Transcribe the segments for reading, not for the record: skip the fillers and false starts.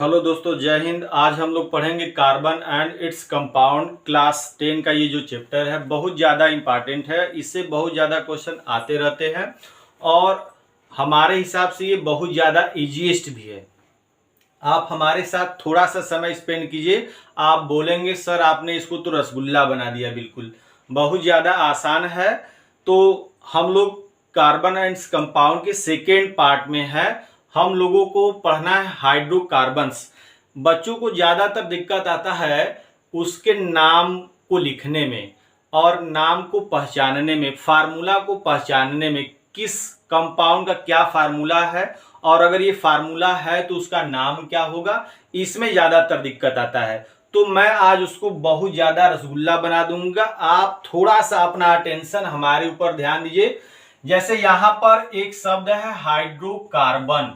Hello दोस्तों, जय हिंद। आज हम लोग पढ़ेंगे carbon and its compound. Class 10 का ये जो चैप्टर है बहुत ज़्यादा इम्पॉर्टेंट है। इससे बहुत ज़्यादा क्वेश्चन आते रहते हैं और हमारे हिसाब से ये बहुत ज़्यादा इजीएस्ट भी है। आप हमारे साथ थोड़ा सा समय स्पेंड कीजिए। आप बोलेंगे सर आपने इसको तो रसगुल्ला बना दिया। बिल्कुल, बहुत ज़्यादा आसान है। तो हम लोग कार्बन एंड कंपाउंड के सेकेंड पार्ट में है। हम लोगों को पढ़ना है हाइड्रोकार्बन्स। बच्चों को ज़्यादातर दिक्कत आता है उसके नाम को लिखने में और नाम को पहचानने में, फार्मूला को पहचानने में, किस कंपाउंड का क्या फार्मूला है और अगर ये फार्मूला है तो उसका नाम क्या होगा, इसमें ज़्यादातर दिक्कत आता है। तो मैं आज उसको बहुत ज़्यादा रसगुल्ला बना दूंगा। आप थोड़ा सा अपना अटेंशन हमारे ऊपर ध्यान दीजिए। जैसे यहाँ पर एक शब्द है हाइड्रोकार्बन,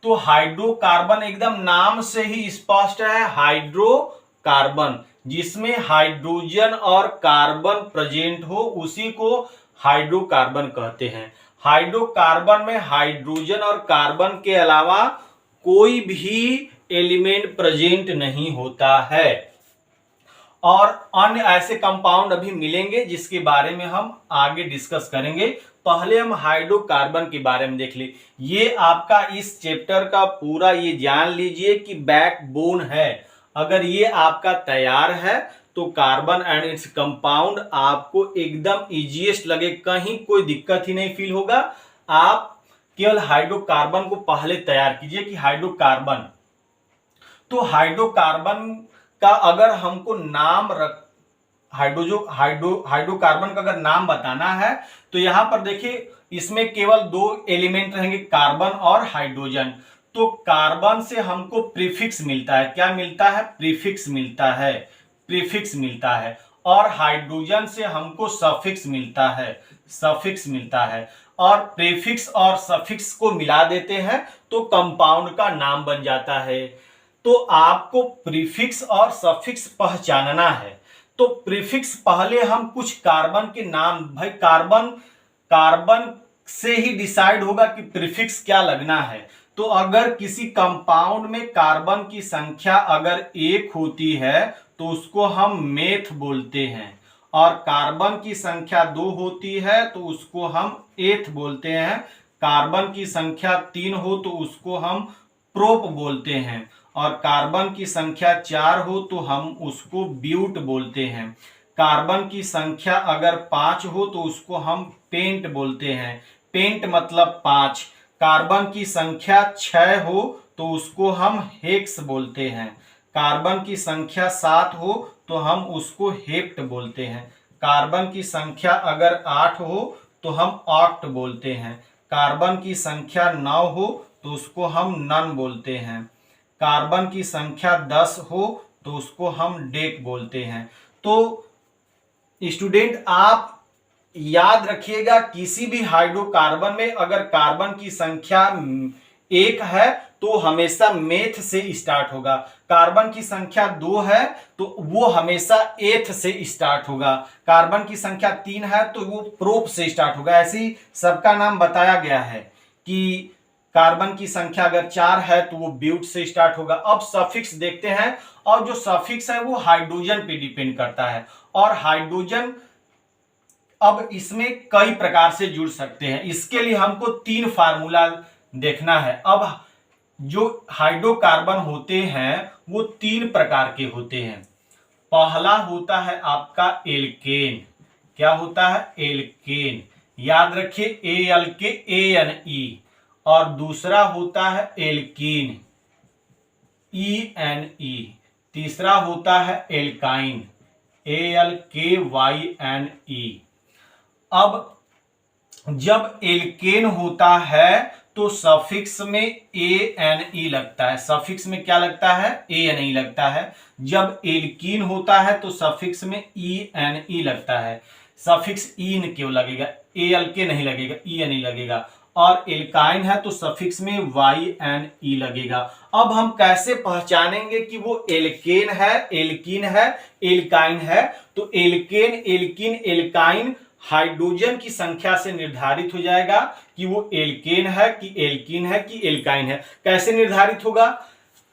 तो हाइड्रोकार्बन एकदम नाम से ही स्पष्ट है। हाइड्रोकार्बन जिसमें हाइड्रोजन और कार्बन प्रेजेंट हो उसी को हाइड्रोकार्बन कहते हैं। हाइड्रोकार्बन में हाइड्रोजन और कार्बन के अलावा कोई भी एलिमेंट प्रेजेंट नहीं होता है और अन्य ऐसे कंपाउंड अभी मिलेंगे जिसके बारे में हम आगे डिस्कस करेंगे। पहले हम हाइड्रोकार्बन के बारे में देख ले। ये आपका इस चैप्टर का पूरा ये जान लीजिए कि बैकबोन है। अगर ये आपका तैयार है तो कार्बन एंड इट्स कंपाउंड आपको एकदम इजीएस्ट लगे, कहीं कोई दिक्कत ही नहीं फील होगा। आप केवल हाइड्रोकार्बन को पहले तैयार कीजिए कि हाइड्रोकार्बन, तो हाइड्रोकार्बन का अगर हमको नाम रख हाइड्रोकार्बन का अगर नाम बताना है तो यहां पर देखिए इसमें केवल दो एलिमेंट रहेंगे, कार्बन और हाइड्रोजन। तो कार्बन से हमको प्रीफिक्स मिलता है। क्या मिलता है? प्रीफिक्स मिलता है। प्रीफिक्स मिलता है। और हाइड्रोजन से हमको सफिक्स मिलता है। सफिक्स मिलता है। और प्रीफिक्स और सफिक्स को मिला देते हैं तो कंपाउंड का नाम बन जाता है। तो आपको प्रीफिक्स और सफिक्स पहचानना है। तो प्रीफिक्स पहले हम कुछ कार्बन के नाम, भाई कार्बन से ही डिसाइड होगा कि प्रीफिक्स क्या लगना है। तो अगर किसी कंपाउंड में कार्बन की संख्या अगर 1 होती है तो उसको हम मेथ बोलते हैं और कार्बन की संख्या 2 होती है तो उसको हम एथ बोलते हैं। कार्बन की संख्या 3 हो तो उसको हम प्रोप बोलते हैं और कार्बन की संख्या 4 हो तो हम उसको ब्यूट बोलते हैं। कार्बन की संख्या अगर 5 हो तो उसको हम पेंट बोलते हैं। पेंट मतलब 5। कार्बन की संख्या 6 हो तो उसको हम हेक्स बोलते हैं। कार्बन की संख्या 7 हो तो हम उसको हेप्ट बोलते हैं। कार्बन की संख्या अगर 8 हो तो हम ऑक्ट बोलते हैं। कार्बन की संख्या 9 हो तो उसको हम नन बोलते हैं। कार्बन की संख्या 10 हो तो उसको हम डेक बोलते हैं। तो स्टूडेंट आप याद रखिएगा किसी भी हाइड्रोकार्बन में अगर कार्बन की संख्या 1 है तो हमेशा मेथ से स्टार्ट होगा। कार्बन की संख्या 2 है तो वो हमेशा एथ से स्टार्ट होगा। कार्बन की संख्या 3 है तो वो प्रोप से स्टार्ट होगा। ऐसे ही सबका नाम बताया गया है कि कार्बन की संख्या अगर 4 है तो वो ब्यूट से स्टार्ट होगा। अब सफिक्स देखते हैं और जो सफिक्स है वो हाइड्रोजन पे डिपेंड करता है और हाइड्रोजन अब इसमें कई प्रकार से जुड़ सकते हैं। इसके लिए हमको 3 फार्मूला देखना है। अब जो हाइड्रोकार्बन होते हैं वो 3 प्रकार के होते हैं। पहला होता है आपका एल्केन। क्या होता है? एल्केन। याद रखिए ALKANE। और दूसरा होता है एल्कीन, ENE। तीसरा होता है एल्काइन, ALKYNE। अब जब एल्केन होता है तो सफिक्स में ANE लगता है। सफिक्स में क्या लगता है? ANE लगता है। जब एल्कीन होता है तो सफिक्स में ENE लगता है। सफिक्स इन क्यों लगेगा? ALK नहीं लगेगा, ENE लगेगा। और एल्काइन है तो सफिक्स में YNE लगेगा। अब हम कैसे पहचानेंगे कि वो एल्केन है, एल्कीन है, एल्काइन है? तो एल्केन, एल्कीन, एल्काइन हाइड्रोजन की संख्या से निर्धारित हो जाएगा कि वो एल्केन है कि एल्कीन है कि एल्काइन है। कैसे निर्धारित होगा?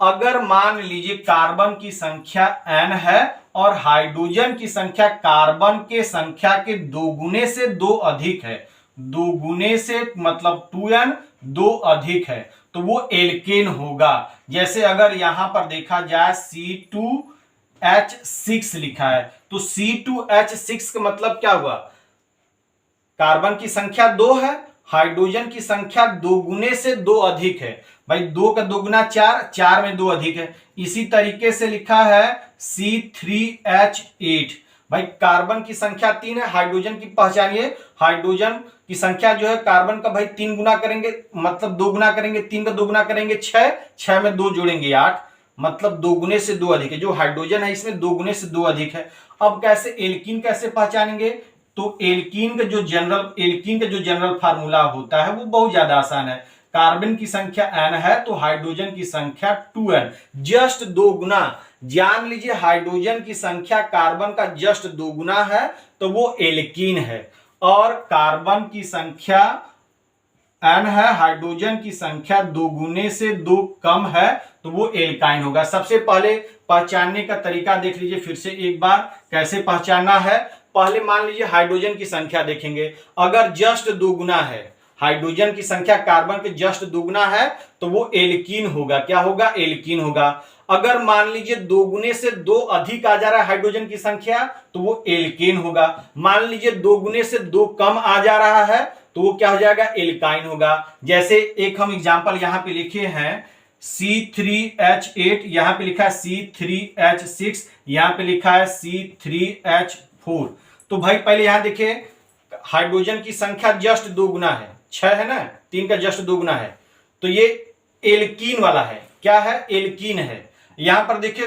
अगर मान लीजिए कार्बन की संख्या n है और हाइड्रोजन की संख्या कार्बन के संख्या के दोगुने से दो अधिक है, दोगुने से मतलब 2n, दो अधिक है, तो वो एल्केन होगा। जैसे अगर यहां पर देखा जाए C2H6 लिखा है, तो C2H6 का मतलब क्या हुआ, कार्बन की संख्या 2 है, हाइड्रोजन की संख्या दोगुने से दो अधिक है। भाई 2 का दोगुना 4, 4 में 2 अधिक है। इसी तरीके से लिखा है C3H8। भाई कार्बन की संख्या 3 है, हाइड्रोजन की पहचानिए, हाइड्रोजन की संख्या जो है कार्बन का भाई 3 गुना करेंगे, मतलब 2 गुना करेंगे, 3 का 2 गुना करेंगे 6, 6 में 2 जोड़ेंगे 8, मतलब दोगुने से दो अधिक है। जो हाइड्रोजन है इसमें दोगुने से दो अधिक है। अब कैसे एल्कीन कैसे पहचानेंगे, तो एल्कीन का जो जनरल फार्मूला होता है वो बहुत ज्यादा आसान है। कार्बन की संख्या n है तो हाइड्रोजन की संख्या 2n, जस्ट दो गुना। जान लीजिए हाइड्रोजन की संख्या कार्बन का जस्ट दो गुना है तो वो एल्कीन है, और कार्बन की संख्या n है, हाइड्रोजन की संख्या दोगुने से दो कम है तो वो एल्काइन होगा। सबसे पहले पहचानने का तरीका देख लीजिए फिर से एक बार, कैसे पहचानना है। पहले मान लीजिए हाइड्रोजन की संख्या देखेंगे, अगर जस्ट दोगुना है, हाइड्रोजन की संख्या कार्बन के जस्ट दोगुना है तो वो एल्कीन होगा। क्या होगा, एल्कीन होगा। अगर मान लीजिए दोगुने से दो अधिक आ जा रहा है हाइड्रोजन की संख्या तो वो एल्केन होगा। मान लीजिए दोगुने से दो कम आ जा रहा है तो वो क्या हो जाएगा, एल्काइन होगा। जैसे एक हम एग्जांपल यहां पे लिखे हैं C3H8, यहां पे लिखा है C3H6, यहां पे लिखा है C3H4। तो भाई पहले यहां देखिए हाइड्रोजन की संख्या जस्ट दो गुना है, 6 है ना, 3 का जस्ट दो गुना है, तो ये एल्कीन वाला है। क्या है, एल्कीन है। यहां पर देखिए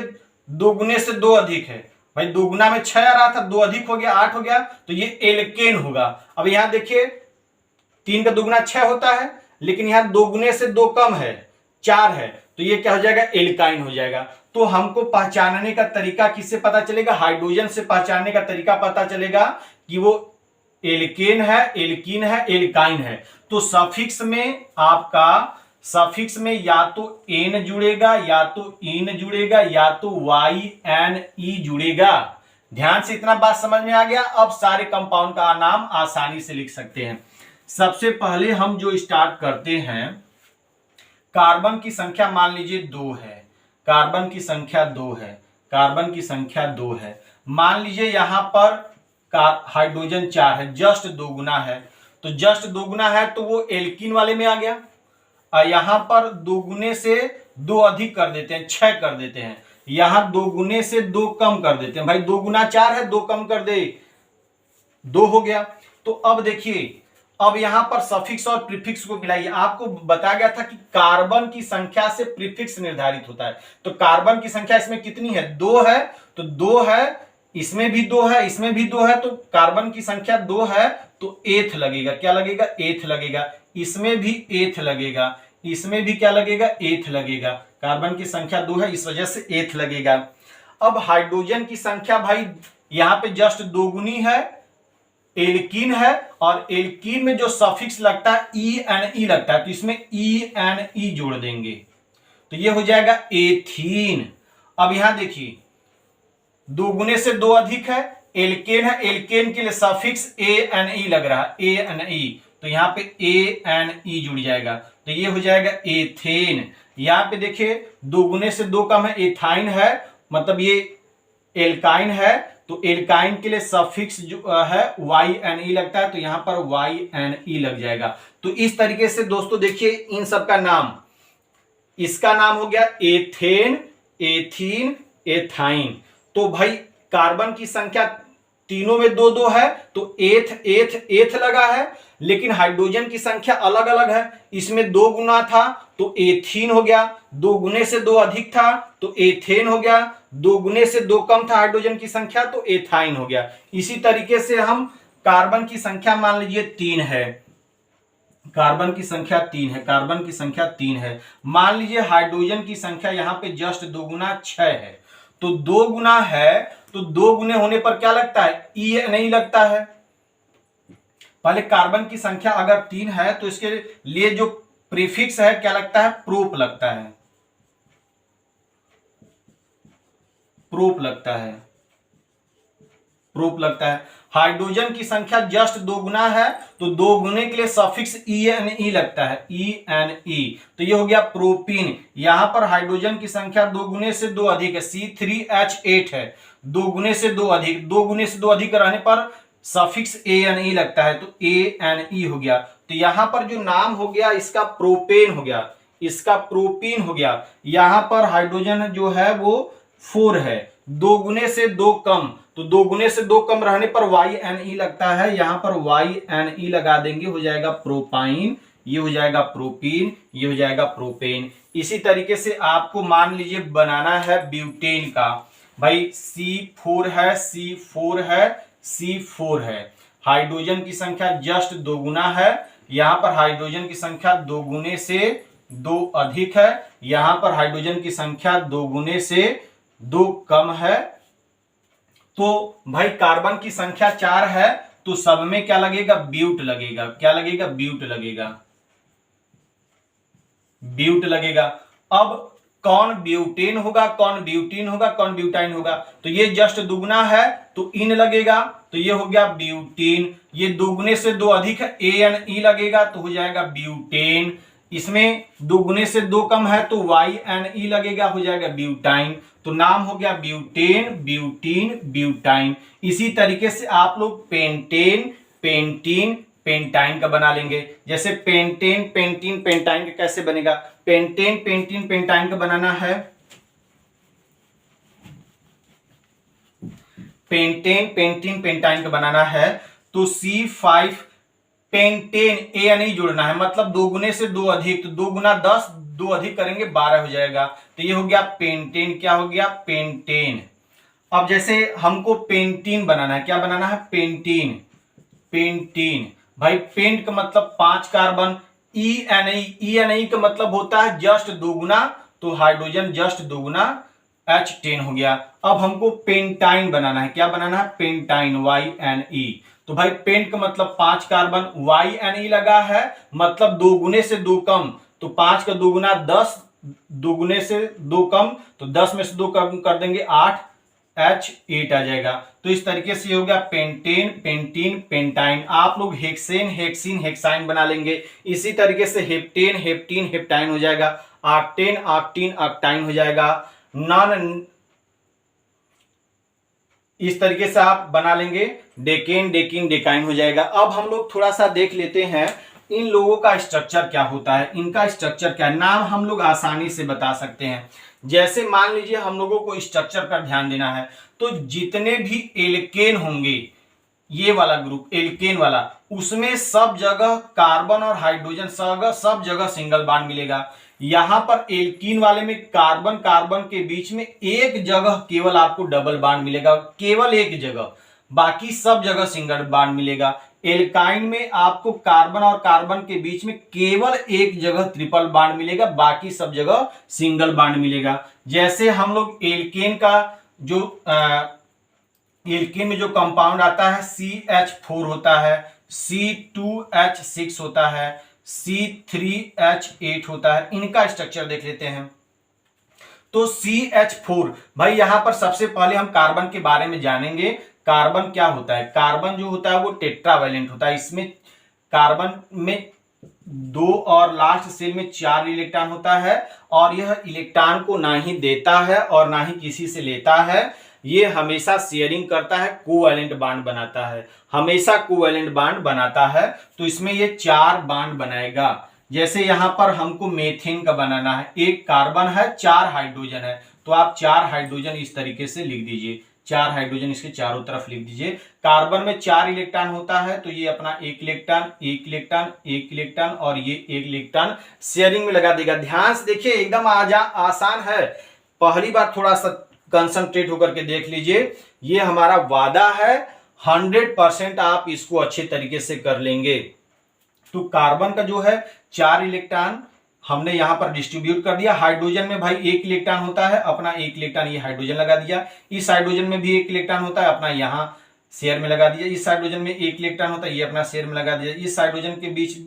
दोगुने से दो अधिक है, भाई दोगुना में 6 आ रहा था, दो अधिक हो गया 8 हो गया, तो ये एल्केन होगा। अब यहां देखिए 3 का दोगुना 6 होता है, लेकिन यहां दोगुने से दो कम है, 4 है, तो ये क्या हो जाएगा, एल्काइन हो जाएगा। तो हमको पहचानने का तरीका किससे पता चलेगा, हाइड्रोजन से पहचानने का तरीका पता चलेगा कि वो एल्केन है, एल्कीन है, एल्काइन है। तो सफिक्स में आपका, सफिक्स में या तो एन जुड़ेगा, या तो इन जुड़ेगा, या तो YNE जुड़ेगा। ध्यान से इतना बात समझ में आ गया। अब सारे कंपाउंड का नाम आसानी से लिख सकते हैं। सबसे पहले हम जो स्टार्ट करते हैं, कार्बन की संख्या मान लीजिए 2 है, कार्बन की संख्या 2 है, कार्बन की संख्या 2 है। मान लीजिए यहां पर हाइड्रोजन 4 है, जस्ट दो गुना है, तो जस्ट दो गुना है तो वो एल्कीन वाले में आ गया। और यहां पर दोगुने से दो अधिक कर देते हैं, 6 कर देते हैं, यहां दोगुने से दो कम कर देते हैं, भाई दो गुना 4 है, दो कम कर दे, 2 हो गया। तो अब देखिए, अब यहां पर सफिक्स और प्रीफिक्स को मिलाइए। आपको बताया गया था कि कार्बन की संख्या से प्रीफिक्स निर्धारित होता है, तो कार्बन की संख्या इसमें कितनी है, 2 है, तो 2 है, इसमें भी 2 है, इसमें भी 2 है, तो कार्बन की संख्या 2 है तो एथ लगेगा। क्या लगेगा, एथ लगेगा। इसमें भी एथ लगेगा, इसमें भी क्या लगेगा, एथ लगेगा। कार्बन की संख्या 2 है, इस वजह से एथ लगेगा। अब हाइड्रोजन की संख्या भाई यहां पे जस्ट दोगुनी है, एल्कीन है, और एल्कीन में जो सफिक्स लगता है ENE लगता है, तो इसमें ENE जोड़ देंगे तो ये हो जाएगा एथीन। अब यहां देखिए दोगुने से दो अधिक है, एल्केन है, एल्केन के लिए सफिक्स ANE लग रहा है, ANE, तो यहां पे ANE जुड़ जाएगा, तो ये हो जाएगा एथेन। यहां पे देखिए दोगुने से दो कम है, एथाइन है, मतलब ये एल्काइन है, तो एल्काइन के लिए सफिक्स जो है YNE लगता है, तो यहां पर YNE लग जाएगा। तो इस तरीके से दोस्तों देखिए इन सब का नाम, इसका नाम हो गया एथेन, एथीन, एथाइन। तो भाई कार्बन की संख्या तीनों में 2-2 है तो एथ एथ एथ लगा है, लेकिन हाइड्रोजन की संख्या अलग अलग है, इसमें 2 गुना था तो एथीन हो गया, 2 गुने से 2 अधिक था तो एथेन हो गया, 2 गुने से 2 कम था हाइड्रोजन की संख्या तो एथाइन हो गया। इसी तरीके से हम कार्बन की संख्या मान लीजिए 3 है, कार्बन की संख्या 3 है, कार्बन की संख्या 3 है, मान लीजिए हाइड्रोजन की संख्या यहां पे जस्ट 2 गुना 6 है, तो 2 गुना है तो 2 गुने होने पर क्या लगता है, ENE लगता है। पहले कार्बन की संख्या अगर 3 है तो इसके लिए जो प्रीफिक्स है क्या लगता है, प्रोप लगता है। प्रोप लगता है, प्रोप लगता है। हाइड्रोजन की संख्या जस्ट दो गुना है, तो दो गुने के लिए सफिक्स ई लगता है, ई। तो ये हो गया प्रोपीन। यहां पर हाइड्रोजन की संख्या दो गुने से दो अधिक है, C3H8 है, दो गुने से दो अधिक, दो गुने से दो अधिक रहने पर सफिक्स ANE लगता है, तो ANE हो गया। तो यहां पर जो नाम हो गया इसका प्रोपेन हो गया, इसका प्रोपीन हो गया। यहां पर हाइड्रोजन जो है वो 4 है, दो गुने से दो कम, तो दो गुने से दो कम रहने पर YNE लगता है, यहां पर YNE लगा देंगे, हो जाएगा प्रोपाइन, ये हो जाएगा प्रोपीन, ये हो जाएगा प्रोपेन। इसी तरीके से आपको मान लीजिए बनाना है ब्यूटेन का, भाई C4 है, C4 है, C4 है। हाइड्रोजन की संख्या जस्ट दो गुना है, यहां पर हाइड्रोजन की संख्या दो गुने से दो अधिक है, यहां पर हाइड्रोजन की संख्या दो गुने से दो कम है। तो भाई कार्बन की संख्या 4 है, तो सब में क्या लगेगा, ब्यूट लगेगा। क्या लगेगा, ब्यूट लगेगा, ब्यूट लगेगा। अब कौन ब्यूटेन होगा, कौन ब्यूटीन होगा, कौन ब्यूटाइन होगा, तो ये जस्ट दुगुना है तो इन लगेगा, तो ये हो गया ब्यूटेन। ये दुगुने से दो अधिक है, ANE लगेगा, तो हो जाएगा ब्यूटेन। इसमें दुगुने से दो कम है तो YNE लगेगा, हो जाएगा ब्यूटाइन। तो नाम हो गया ब्यूटेन, ब्यूटीन, ब्यूटाइन। इसी तरीके से आप लोग पेंटेन, पेंटीन, पेंटाइन का बना लेंगे। जैसे पेंटेन, पेंटीन, पेंटाइन का कैसे बनेगा, पेंटेन, पेंटीन, पेंटाइन का बनाना है, पेंटेन, पेंटीन, पेंटाइन का बनाना है तो C5 पेंटेन, ANE जोड़ना है, मतलब दो गुने से दो अधिक, तो दो गुना 10, दो अधिक करेंगे 12 हो जाएगा, तो ये हो गया पेंटेन। क्या हो गया, पेंटेन। अब जैसे हमको पेंटीन बनाना है, क्या बनाना है, पेंटीन, पेंटीन। भाई पेंट का मतलब 5 कार्बन, ENE का मतलब होता है जस्ट दो गुना, तो हाइड्रोजन जस्ट दो गुना H10 हो गया। अब हमको पेंटाइन बनाना है, क्या बनाना है, पेंटाइन, YNE। तो भाई पेंट का मतलब 5 कार्बन, YNE लगा है, मतलब दो गुने से दो कम, तो 5 का दो गुना 10, दो गुने से दो कम, तो 10 में से दो कम कर देंगे 8, H8 आ जाएगा। तो इस तरीके से हो गया पेंटेन, पेंटीन, पेंटाइन। आप लोग हेक्सेन, हेक्सीन, हेक्साइन बना लेंगे। इसी तरीके से हेप्टेन, हेप्टीन, हेप्टाइन हो जाएगा, ऑक्टेन, ऑक्टीन, ऑक्टाइन हो जाएगा। नॉन इस तरीके से आप बना लेंगे, डेकेन, डेकिन, डेकाइन हो जाएगा। अब हम लोग थोड़ा सा देख लेते हैं इन लोगों का स्ट्रक्चर क्या होता है, इनका स्ट्रक्चर क्या है। नाम हम लोग आसानी से बता सकते हैं। जैसे मान लीजिए हम लोगों को स्ट्रक्चर पर ध्यान देना है, तो जितने भी एल्केन होंगे, ये वाला ग्रुप एल्केन वाला, उसमें सब जगह कार्बन और हाइड्रोजन सब जगह सिंगल बॉन्ड मिलेगा। यहां पर एल्कीन वाले में कार्बन कार्बन के बीच में एक जगह केवल आपको डबल बॉन्ड मिलेगा, केवल एक जगह, बाकी सब जगह सिंगल बॉन्ड मिलेगा। एल्काइन में आपको कार्बन और कार्बन के बीच में केवल एक जगह ट्रिपल बॉन्ड मिलेगा, बाकी सब जगह सिंगल बॉन्ड मिलेगा। जैसे हम लोग एल्केन का जो एल्केन में जो कंपाउंड आता है CH4 होता है, C2H6 होता है, C3H8 होता है। इनका स्ट्रक्चर देख लेते हैं। तो CH4, भाई यहां पर सबसे पहले हम कार्बन के बारे में जानेंगे। कार्बन क्या होता है, कार्बन जो होता है वो टेट्रावैलेंट होता है। इसमें कार्बन में दो और लास्ट सेल में 4 इलेक्ट्रॉन होता है, और यह इलेक्ट्रॉन को ना ही देता है और ना ही किसी से लेता है। ये हमेशा शेयरिंग करता है, कोवैलेंट बॉन्ड बनाता है, हमेशा कोवैलेंट बॉन्ड बनाता है। तो इसमें ये 4 बॉन्ड बनाएगा। जैसे यहां पर हमको मेथेन का बनाना है, एक कार्बन है, 4 हाइड्रोजन है, तो आप 4 हाइड्रोजन इस तरीके से लिख दीजिए, 4 हाइड्रोजन इसके चारों तरफ लिख दीजिए। कार्बन में 4 इलेक्ट्रॉन होता है, तो ये अपना एक इलेक्ट्रॉन, एक इलेक्ट्रॉन, एक इलेक्ट्रॉन और ये एक इलेक्ट्रॉन शेयरिंग में लगा देगा। ध्यान से देखिए, एकदम आसान है। पहली बार थोड़ा सा कंसंट्रेट होकर के देख लीजिए। ये हमारा वादा है, 100% आप इसको अच्छे तरीके से कर लेंगे। तो कार्बन का जो है 4 इलेक्ट्रॉन हमने यहां पर डिस्ट्रीब्यूट कर दिया। हाइड्रोजन में भाई एक इलेक्ट्रॉन होता है, अपना एक इलेक्ट्रॉन ये हाइड्रोजन लगा दिया। इस हाइड्रोजन में भी एक इलेक्ट्रॉन होता है, अपना यहां शेयर में लगा दिया। इस हाइड्रोजन में एक इलेक्ट्रॉन होता है, ये अपना शेयर में लगा दिया। इस हाइड्रोजन के बीच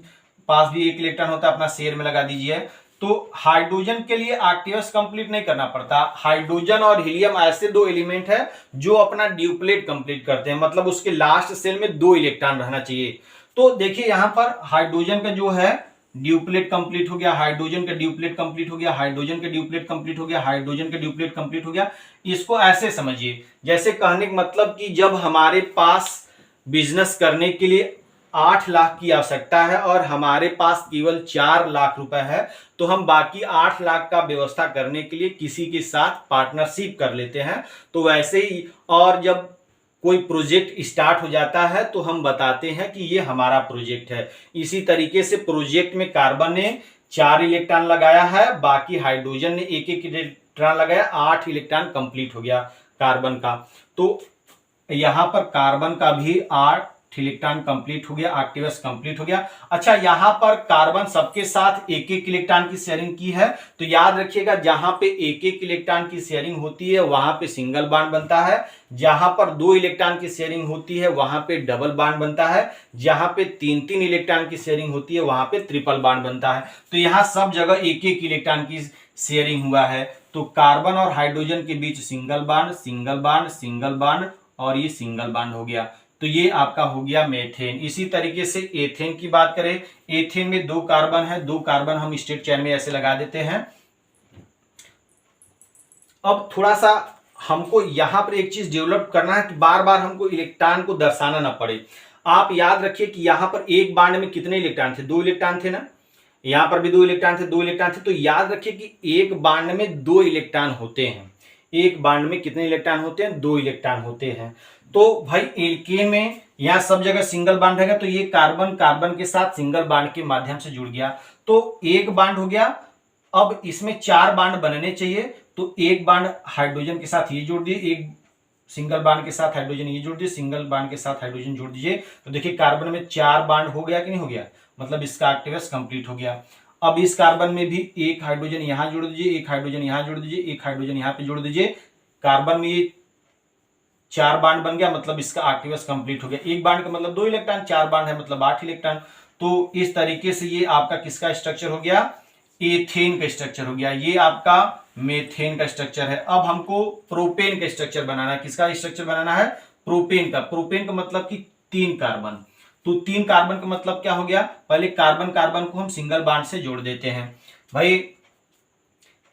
पास भी एक इलेक्ट्रॉन होता है, अपना शेयर में लगा दीजिए। तो हाइड्रोजन के लिए आर्कटूरूस कंप्लीट नहीं करना पड़ता। हाइड्रोजन और हीलियम ऐसे दो एलिमेंट है जो अपना ड्यूप्लेट कंप्लीट करते हैं, मतलब उसके लास्ट सेल में 2 इलेक्ट्रॉन रहना चाहिए। तो देखिए यहां पर हाइड्रोजन का जो है ड्यूप्लेट कंप्लीट हो गया, हाइड्रोजन का ड्यूप्लेट कंप्लीट हो गया, हाइड्रोजन का ड्यूप्लेट कंप्लीट हो गया, हाइड्रोजन का ड्यूप्लेट कंप्लीट हो गया। इसको ऐसे समझिए, जैसे कहने का मतलब कि जब हमारे पास बिजनेस करने के लिए 8 लाख की आवश्यकता है और हमारे पास केवल 4 लाख रुपए है, तो हम बाकी 8 लाख का व्यवस्था करने के लिए किसी के साथ पार्टनरशिप कर लेते हैं। तो वैसे ही और जब कोई प्रोजेक्ट स्टार्ट हो जाता है तो हम बताते हैं कि ये हमारा प्रोजेक्ट है। इसी तरीके से प्रोजेक्ट में कार्बन ने 4 इलेक्ट्रॉन लगाया है, बाकी हाइड्रोजन ने 1-1 इलेक्ट्रॉन लगाया, 8 इलेक्ट्रॉन कंप्लीट हो गया कार्बन का। तो यहां पर कार्बन का भी 8 इलेक्ट्रॉन कंप्लीट हो गया, आर्कटूरूस कंप्लीट हो गया। अच्छा, यहां पर कार्बन सबके साथ 1-1 इलेक्ट्रॉन की शेयरिंग की है, तो याद रखिएगा जहां पे 1-1 इलेक्ट्रॉन की शेयरिंग होती है वहां पे सिंगल बॉन्ड बनता है, जहां पर 2 इलेक्ट्रॉन की शेयरिंग होती है वहां पे डबल बॉन्ड बनता है, जहां पे 3-3 इलेक्ट्रॉन की शेयरिंग होती है वहां पे ट्रिपल बॉन्ड बनता है। तो यहां सब जगह 1-1 इलेक्ट्रॉन की शेयरिंग हुआ है। तो कार्बन और हाइड्रोजन के बीच single bond, single bond, single bond और ये सिंगल बॉन्ड हो गया। तो ये आपका हो गया मेथेन। इसी तरीके से एथेन की बात करें, एथेन में 2 कार्बन है, 2 कार्बन हम स्ट्रेट चेन में ऐसे लगा देते हैं। अब थोड़ा सा हमको यहां पर एक चीज डेवलप करना है कि बार बार हमको इलेक्ट्रॉन को दर्शाना ना पड़े। आप याद रखिए कि यहां पर एक बॉन्ड में कितने इलेक्ट्रॉन थे, 2 इलेक्ट्रॉन थे ना, यहां पर भी 2 इलेक्ट्रॉन थे, 2 इलेक्ट्रॉन थे। तो याद रखिए कि एक बॉन्ड में 2 इलेक्ट्रॉन होते हैं। एक बॉन्ड में कितने इलेक्ट्रॉन होते हैं, 2 इलेक्ट्रॉन होते हैं। तो भाई एल्केन में यहां सब जगह सिंगल बॉन्ड रहेगा, तो ये कार्बन कार्बन के साथ सिंगल बॉन्ड के माध्यम से जुड़ गया, तो एक बॉन्ड हो गया। अब इसमें 4 बॉन्ड बनने चाहिए, तो एक बॉन्ड हाइड्रोजन के साथ ये जोड़ दिए, एक सिंगल बॉन्ड के साथ हाइड्रोजन ये जोड़ दिए, सिंगल बॉन्ड के साथ हाइड्रोजन जोड़ दीजिए। तो देखिए कार्बन में 4 बॉन्ड हो गया कि नहीं हो गया, मतलब इसका आर्कटूरूस कंप्लीट हो गया। अब इस कार्बन में भी एक हाइड्रोजन यहां जोड़ दीजिए, एक हाइड्रोजन यहां जोड़ दीजिए, एक हाइड्रोजन यहां पे जोड़ दीजिए। कार्बन में ये 4 बॉन्ड बन गया, मतलब इसका आर्कटूरूस कंप्लीट हो गया। एक बॉन्ड का मतलब 2 इलेक्ट्रॉन, 4 बॉन्ड है मतलब 8 इलेक्ट्रॉन। तो इस तरीके से ये आपका किसका स्ट्रक्चर हो गया, एथेन का स्ट्रक्चर हो गया। ये आपका मेथेन का स्ट्रक्चर है। अब हमको प्रोपेन का स्ट्रक्चर बनाना है। किसका स्ट्रक्चर बनाना है, प्रोपेन का। प्रोपेन का मतलब कि 3 कार्बन। तो 3 कार्बन का मतलब क्या हो गया, पहले कार्बन कार्बन को हम सिंगल बॉन्ड से जोड़ देते हैं। भाई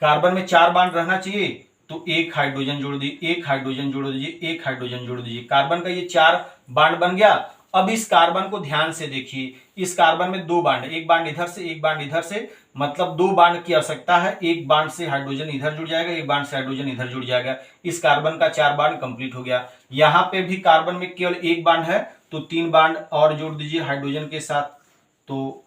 कार्बन में 4 बॉन्ड रहना चाहिए, तो एक हाइड्रोजन जोड़ दीजिए, एक हाइड्रोजन जोड़ दीजिए, एक हाइड्रोजन जोड़ दीजिए। कार्बन का ये 4 बॉन्ड बन गया। अब इस कार्बन को ध्यान से देखिए, इस कार्बन में 2 बॉन्ड, एक बॉन्ड इधर से, एक बॉन्ड इधर से, मतलब 2 बॉन्ड की आवश्यकता है। एक बॉन्ड से हाइड्रोजन इधर जुड़ जाएगा, एक बॉन्ड से हाइड्रोजन इधर जुड़ जाएगा। इस कार्बन का 4 बॉन्ड कंप्लीट हो गया। यहाँ पे भी कार्बन में केवल एक बॉन्ड है, तो 3 बॉन्ड और जोड़ दीजिए हाइड्रोजन के साथ। तो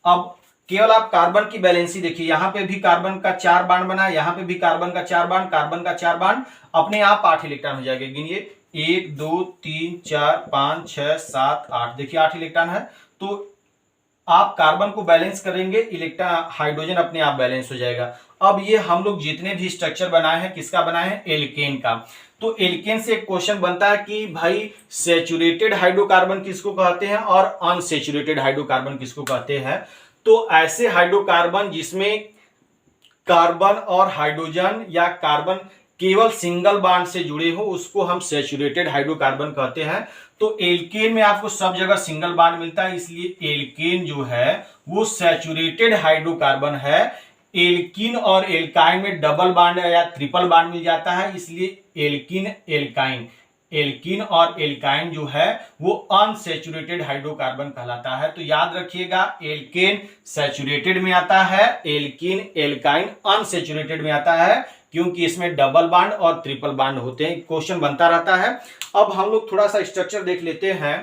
अब केवल आप कार्बन की बैलेंसी देखिए, यहां पे भी कार्बन का 4 बॉन्ड बना, यहां पे भी कार्बन का 4 बॉन्ड, कार्बन का 4 बॉन्ड, अपने आप 8 इलेक्ट्रॉन हो जाएंगे। गिनिए 1 2 3 4 5 6 7 8, देखिए 8 इलेक्ट्रॉन है। तो आप कार्बन को बैलेंस करेंगे, इलेक्ट्रॉन हाइड्रोजन अपने आप बैलेंस हो जाएगा। अब ये हम लोग जितने भी स्ट्रक्चर बनाए हैं, किसका बनाए हैं, एल्केन का। तो एल्केन से एक क्वेश्चन बनता है कि भाई सैचुरेटेड हाइड्रोकार्बन किसको कहते हैं और अनसैचुरेटेड हाइड्रोकार्बन किसको कहते हैं। तो ऐसे हाइड्रोकार्बन जिसमें कार्बन और हाइड्रोजन या कार्बन केवल सिंगल बॉन्ड से जुड़े हो, उसको हम सैचुरेटेड हाइड्रोकार्बन कहते हैं। तो एल्केन में आपको सब जगह सिंगल बॉन्ड मिलता है, इसलिए एल्केन जो है वो सैचुरेटेड हाइड्रोकार्बन है। एल्कीन और एल्काइन में डबल बॉन्ड या ट्रिपल बॉन्ड मिल जाता है, इसलिए एल्कीन एल्काइन, एल्कीन और एल्काइन जो है वो अनसैचुरेटेड हाइड्रोकार्बन कहलाता है। तो याद रखिएगा, एल्केन सैचुरेटेड में आता है, एल्कीन एल्काइन अनसैचुरेटेड में आता है, क्योंकि इसमें डबल बॉन्ड और ट्रिपल बॉन्ड होते हैं। क्वेश्चन बनता रहता है। अब हम लोग थोड़ा सा स्ट्रक्चर देख लेते हैं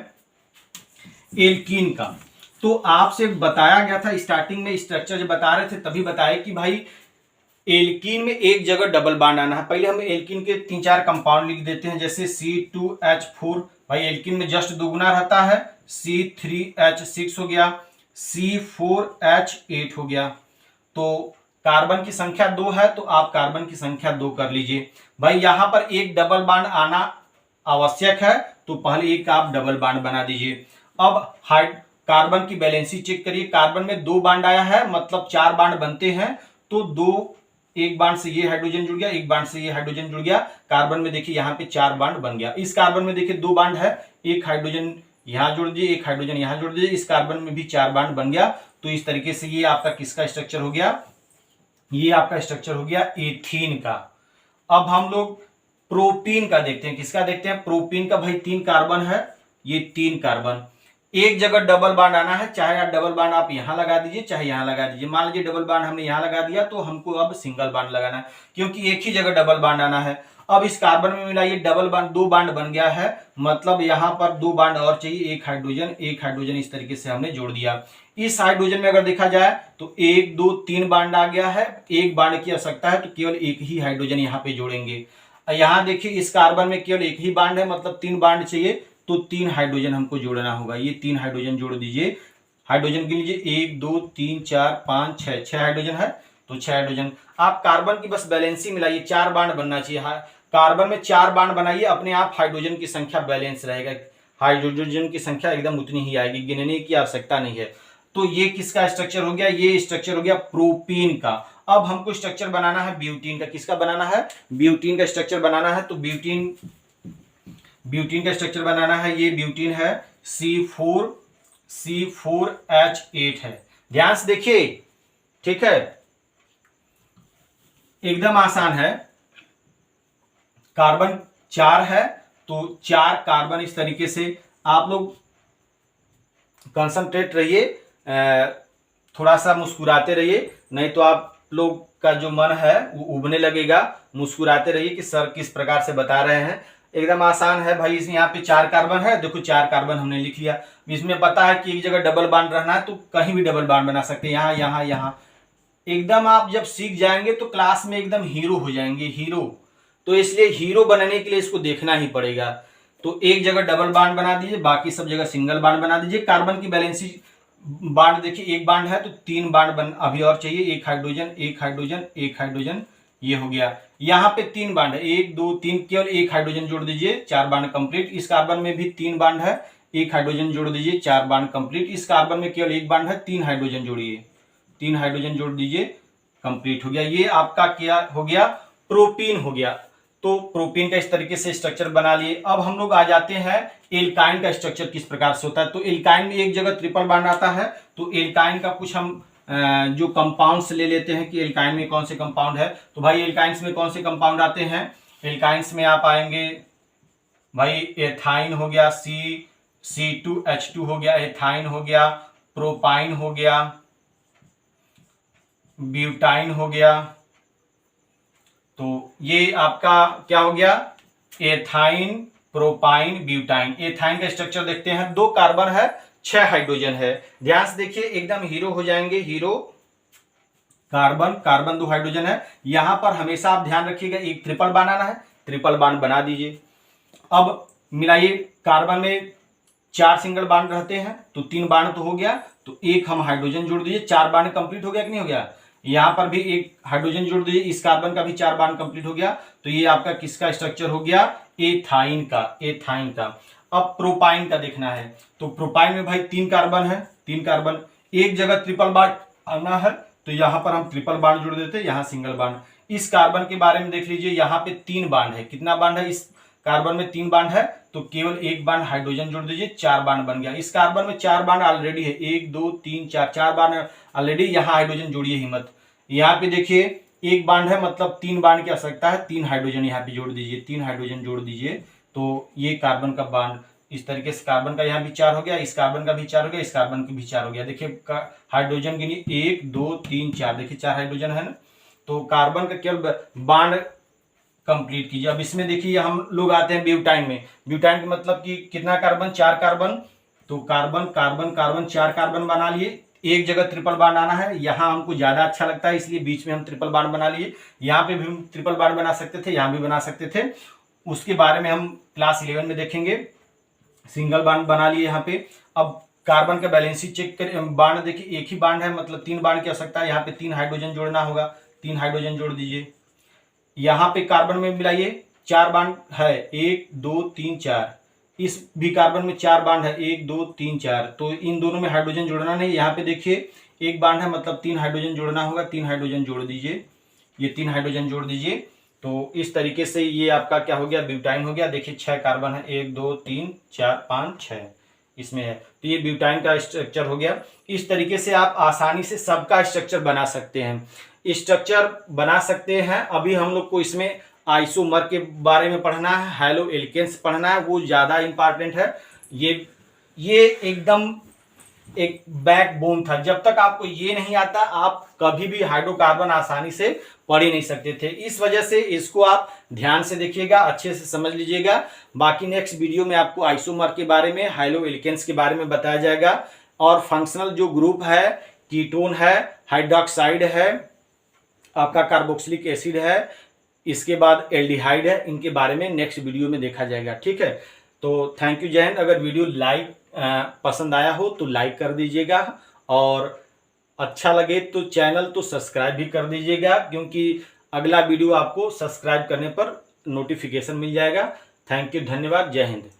एल्कीन का। तो आपसे बताया गया था स्टार्टिंग में, स्ट्रक्चर जब बता रहे थे तभी बताया कि भाई एल्कीन में एक जगह डबल बॉन्ड आना है। पहले हम एल्कीन के 3-4 कंपाउंड लिख देते हैं, जैसे C2H4, भाई एल्कीन में जस्ट दुगुना रहता है, C3H6 हो गया, C4H8 हो गया। तो कार्बन की संख्या 2 है, तो आप कार्बन की संख्या 2 कर लीजिए। भाई यहां पर एक डबल बॉन्ड आना आवश्यक है, तो पहले एक आप डबल बॉन्ड बना दीजिए। अब कार्बन की बैलेंसी चेक करिए। कार्बन में 2 बॉन्ड आया है, मतलब 4 बॉन्ड बनते हैं, तो 2, एक बॉन्ड से ये हाइड्रोजन जुड़ गया, एक बॉन्ड से ये हाइड्रोजन जुड़ गया। कार्बन में देखिए यहाँ पे 4 बॉन्ड बन गया। इस कार्बन में देखिए 2 बॉन्ड है, एक हाइड्रोजन यहाँ जोड़ दीजिए, एक हाइड्रोजन यहाँ जोड़ दीजिए। इस कार्बन में भी 4 बॉन्ड बन गया। तो इस तरीके से ये आपका किसका स्ट्रक्चर हो गया, ये आपका स्ट्रक्चर हो गया एथीन का। अब हम लोग प्रोपीन का देखते हैं। किसका देखते हैं, प्रोपीन का। भाई 3 कार्बन है, ये 3 कार्बन, एक जगह डबल बॉन्ड आना है, चाहे आप डबल बॉन्ड आप यहां लगा दीजिए चाहे यहां लगा दीजिए। मान लीजिए डबल बॉन्ड हमने यहां लगा दिया, तो हमको अब सिंगल बॉन्ड लगाना है, क्योंकि एक ही जगह डबल बॉन्ड आना है। अब इस कार्बन में मिलाइए, डबल बॉन्ड, 2 बॉन्ड बन गया है, मतलब यहां पर 2 बॉन्ड और चाहिए, एक हाइड्रोजन इस तरीके से हमने जोड़ दिया। इस हाइड्रोजन में अगर देखा जाए तो 1 2 3 बॉन्ड आ गया है, एक बॉन्ड की आवश्यकता है, तो केवल एक ही हाइड्रोजन यहाँ पे जोड़ेंगे। यहाँ देखिए इस कार्बन में केवल एक ही बॉन्ड है, मतलब 3 बॉन्ड चाहिए, तो 3 हाइड्रोजन हमको जोड़ना होगा। ये 3 हाइड्रोजन जोड़ दीजिए। हाइड्रोजन गिन लीजिए, 1 2 3 4 5 6 हाइड्रोजन है, तो 6 हाइड्रोजन। आप कार्बन की बस बैलेंसी मिलाइए, 4 बॉन्ड बनना चाहिए। कार्बन में 4 बॉन्ड बनाइए, अपने आप हाइड्रोजन की संख्या बैलेंस रहेगा, हाइड्रोजन की संख्या एकदम उतनी ही आएगी, गिनने की आवश्यकता नहीं है। तो ये किसका स्ट्रक्चर हो गया, ये स्ट्रक्चर हो गया प्रोपीन का। अब हमको स्ट्रक्चर बनाना है ब्यूटीन का। किसका बनाना है, ब्यूटीन का स्ट्रक्चर बनाना है। तो ब्यूटीन का स्ट्रक्चर बनाना है, ये ब्यूटीन है, C4H8 है। ध्यान से देखिए, ठीक है, एकदम आसान है। कार्बन 4 है, तो 4 कार्बन इस तरीके से आप लोग कंसंट्रेट रहिए, थोड़ा सा मुस्कुराते रहिए, नहीं तो आप लोग का जो मन है वो उबने लगेगा। मुस्कुराते रहिए कि सर किस प्रकार से बता रहे हैं। एकदम आसान है भाई। इसमें यहाँ पे 4 कार्बन है, देखो 4 कार्बन हमने लिख लिया। इसमें पता है कि एक जगह डबल बॉन्ड रहना है, तो कहीं भी डबल बॉन्ड बना सकते हैं, यहाँ यहाँ यहाँ। एकदम आप जब सीख जाएंगे तो क्लास में एकदम हीरो हो जाएंगे, हीरो। तो इसलिए हीरो बनने के लिए इसको देखना ही पड़ेगा। तो एक जगह डबल बॉन्ड बना दीजिए, बाकी सब जगह सिंगल बॉन्ड बना दीजिए। कार्बन की बैलेंसी बॉन्ड देखिए, एक बॉन्ड है तो 3 बॉन्ड बन अभी और चाहिए, एक हाइड्रोजन, ये हो गया। यहाँ पे 3 बॉन्ड है, 1 2 3, केवल एक हाइड्रोजन जोड़ दीजिए, 4 बॉन्ड कंप्लीट। इस कार्बन में भी 3 बॉन्ड है, एक हाइड्रोजन जोड़ दीजिए, 4 बॉन्ड कंप्लीट। इस कार्बन में केवल एक बॉन्ड है, 3 हाइड्रोजन जोड़िए, 3 हाइड्रोजन जोड़ दीजिए, कंप्लीट हो गया। ये आपका क्या हो गया, प्रोपीन हो गया। तो प्रोपीन का इस तरीके से स्ट्रक्चर बना लिए। अब हम लोग आ जाते हैं एल्काइन का स्ट्रक्चर किस प्रकार से होता है। तो एल्काइन में एक जगह ट्रिपल बॉन्ड आता है, तो एल्काइन का कुछ हम जो कंपाउंड्स ले लेते हैं कि एल्काइन में कौन से कंपाउंड है। तो भाई एल्काइंस में कौन से कंपाउंड आते हैं, एल्काइंस में आप आएंगे भाई, एथाइन हो गया, C2H2 हो गया, एथाइन हो गया, प्रोपाइन हो गया, ब्यूटाइन हो गया। तो ये आपका क्या हो गया, एथाइन, प्रोपाइन, ब्यूटाइन। एथाइन का स्ट्रक्चर देखते हैं, 2 कार्बन है, 6 हाइड्रोजन है। ध्यान से देखिए, एकदम हीरो हो जाएंगे, हीरो। कार्बन 2 हाइड्रोजन है। यहां पर हमेशा आप ध्यान रखिएगा, एक ट्रिपल बॉन्ड आना है, ट्रिपल बॉन्ड बना दीजिए। अब मिलाइए, कार्बन में 4 सिंगल बॉन्ड रहते हैं, तो 3 बॉन्ड तो हो गया, तो एक हम हाइड्रोजन जोड़ दीजिए, 4 बॉन्ड कंप्लीट हो गया कि नहीं हो गया। यहां पर भी एक हाइड्रोजन जोड़ दीजिए, इस कार्बन का भी 4 बॉन्ड कंप्लीट हो गया। तो ये आपका किसका स्ट्रक्चर हो गया, एथाइन का। अब प्रोपाइन का देखना है। तो प्रोपाइन में भाई 3 कार्बन है, 3 कार्बन, एक जगह ट्रिपल बॉन्ड आना है, तो यहां पर हम ट्रिपल बॉन्ड जोड़ देते हैं, यहां सिंगल बॉन्ड। इस कार्बन के बारे में देख लीजिए, यहाँ पे 3 बॉन्ड है। कितना बॉन्ड है, इस कार्बन में 3 बॉन्ड है, तो केवल एक बॉन्ड हाइड्रोजन जोड़ दीजिए, 4 बॉन्ड बन गया। इस कार्बन में 4 बॉन्ड ऑलरेडी है, 1 2 3 4 बॉन्ड ऑलरेडी। यहाँ हाइड्रोजन जोड़िए ही मत। यहाँ पे देखिए एक बॉन्ड है, मतलब 3 बॉन्ड की आवश्यकता है, 3 हाइड्रोजन यहाँ पे जोड़ दीजिए, 3 हाइड्रोजन जोड़ दीजिए। तो ये कार्बन का बॉन्ड इस तरीके से, कार्बन का यहाँ भी 4 हो गया, इस कार्बन का भी 4 हो गया, इस कार्बन का भी 4 हो गया। देखिए हाइड्रोजन गिनिए, 1 2 3 4, देखिए 4 हाइड्रोजन है ना। तो कार्बन का केवल बॉन्ड कंप्लीट कीजिए। अब इसमें देखिए हम लोग आते हैं ब्यूटाइन में। ब्यूटाइन का मतलब कि कितना कार्बन, 4 कार्बन। तो कार्बन 4 कार्बन बना लिए, एक जगह ट्रिपल बॉन्ड आना है। यहाँ हमको ज्यादा अच्छा लगता है, इसलिए बीच में हम ट्रिपल बॉन्ड बना लिए। यहाँ पे भी हम ट्रिपल बॉन्ड बना सकते थे, यहाँ भी बना सकते थे, उसके बारे में हम क्लास 11 में देखेंगे। सिंगल बॉन्ड बना लिए यहाँ पे। अब कार्बन का बैलेंसी चेक करें, बॉन्ड देखिए एक ही बॉन्ड है, मतलब 3 बॉन्ड की आवश्यकता है। यहाँ पे 3 हाइड्रोजन जोड़ना होगा, 3 हाइड्रोजन जोड़ दीजिए। यहाँ पे कार्बन में मिलाइए, 4 बॉन्ड है, 1 2 3 4, इस भी कार्बन में 4 बाड है, 1 2 3 4, तो इन दोनों में हाइड्रोजन जोड़ना नहीं। यहाँ पे देखिए 1 बाड है, मतलब 3 हाइड्रोजन जोड़ना होगा, 3 हाइड्रोजन जोड़ दीजिए, ये 3 हाइड्रोजन जोड़ दीजिए। तो इस तरीके से ये आपका क्या हो गया, ब्यूटाइन हो गया। देखिए 6 कार्बन है, 1 2 3 4 5 6 इसमें है, तो ये ब्यूटाइन का स्ट्रक्चर हो गया। इस तरीके से आप आसानी से सबका स्ट्रक्चर बना सकते हैं, स्ट्रक्चर बना सकते हैं। अभी हम लोग को इसमें आइसोमर के बारे में पढ़ना है, हैलो एल्केन्स पढ़ना है, वो ज़्यादा इंपॉर्टेंट है। ये एकदम एक बैकबोन था। जब तक आपको ये नहीं आता आप कभी भी हाइड्रोकार्बन आसानी से पढ़ ही नहीं सकते थे। इस वजह से इसको आप ध्यान से देखिएगा, अच्छे से समझ लीजिएगा। बाकी नेक्स्ट वीडियो में आपको आइसोमर के बारे में, हाइलो एल्केन्स के बारे में बताया जाएगा, और फंक्शनल जो ग्रुप है, कीटोन है, हाइड्रोक्साइड है, आपका कार्बोक्सिलिक एसिड है, इसके बाद एल्डिहाइड है, इनके बारे में नेक्स्ट वीडियो में देखा जाएगा। ठीक है, तो थैंक यू, जय हिंद। अगर वीडियो पसंद आया हो तो लाइक कर दीजिएगा, और अच्छा लगे तो चैनल तो सब्सक्राइब भी कर दीजिएगा, क्योंकि अगला वीडियो आपको सब्सक्राइब करने पर नोटिफिकेशन मिल जाएगा। थैंक यू, धन्यवाद, जय हिंद।